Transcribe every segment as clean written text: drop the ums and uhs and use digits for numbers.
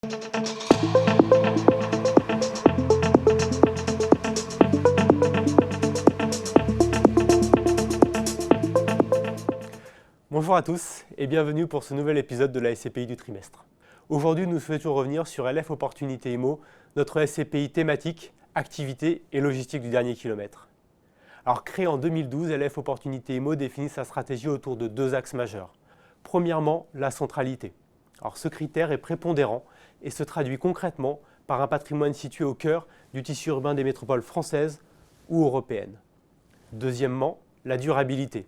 Bonjour à tous et bienvenue pour ce nouvel épisode de la SCPI du trimestre. Aujourd'hui, nous souhaitons revenir sur LF Opportunité Immo, notre SCPI thématique, activité et logistique du dernier kilomètre. Alors, créé en 2012, LF Opportunité Immo définit sa stratégie autour de deux axes majeurs. Premièrement, la centralité. Alors, ce critère est prépondérant et se traduit concrètement par un patrimoine situé au cœur du tissu urbain des métropoles françaises ou européennes. Deuxièmement, la durabilité,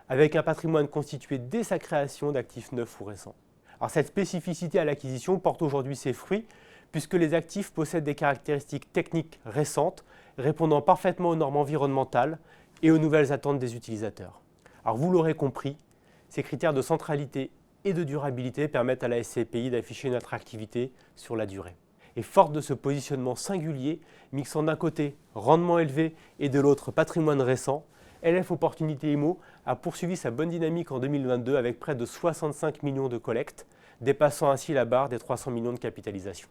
avec un patrimoine constitué dès sa création d'actifs neufs ou récents. Alors, cette spécificité à l'acquisition porte aujourd'hui ses fruits puisque les actifs possèdent des caractéristiques techniques récentes répondant parfaitement aux normes environnementales et aux nouvelles attentes des utilisateurs. Alors, vous l'aurez compris, ces critères de centralité et de durabilité permettent à la SCPI d'afficher une attractivité sur la durée. Et forte de ce positionnement singulier, mixant d'un côté rendement élevé et de l'autre patrimoine récent, LF Opportunité Immo a poursuivi sa bonne dynamique en 2022 avec près de 65 millions de collectes, dépassant ainsi la barre des 300 millions de capitalisation.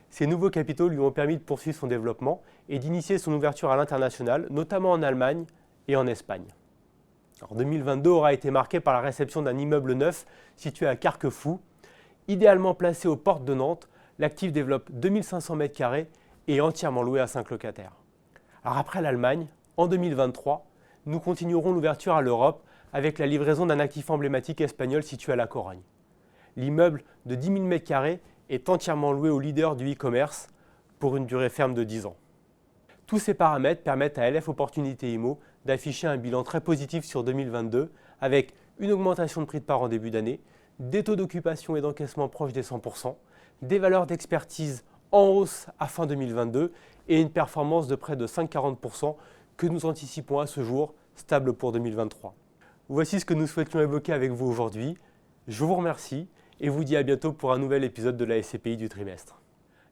Ces nouveaux capitaux lui ont permis de poursuivre son développement et d'initier son ouverture à l'international, notamment en Allemagne et en Espagne. Alors 2022 aura été marqué par la réception d'un immeuble neuf situé à Carquefou. Idéalement placé aux portes de Nantes, l'actif développe 2500 m² et est entièrement loué à 5 locataires. Alors après l'Allemagne, en 2023, nous continuerons l'ouverture à l'Europe avec la livraison d'un actif emblématique espagnol situé à La Corogne. L'immeuble de 10 000 m² est entièrement loué au leader du e-commerce pour une durée ferme de 10 ans. Tous ces paramètres permettent à LF Opportunité Immo d'afficher un bilan très positif sur 2022 avec une augmentation de prix de part en début d'année, des taux d'occupation et d'encaissement proches des 100%, des valeurs d'expertise en hausse à fin 2022 et une performance de près de 5,40% que nous anticipons à ce jour stable pour 2023. Voici ce que nous souhaitions évoquer avec vous aujourd'hui. Je vous remercie et vous dis à bientôt pour un nouvel épisode de la SCPI du trimestre.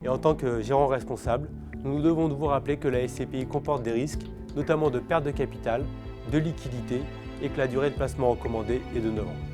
Et en tant que gérant responsable, nous devons vous rappeler que la SCPI comporte des risques, notamment de perte de capital, de liquidité et que la durée de placement recommandée est de 9 ans.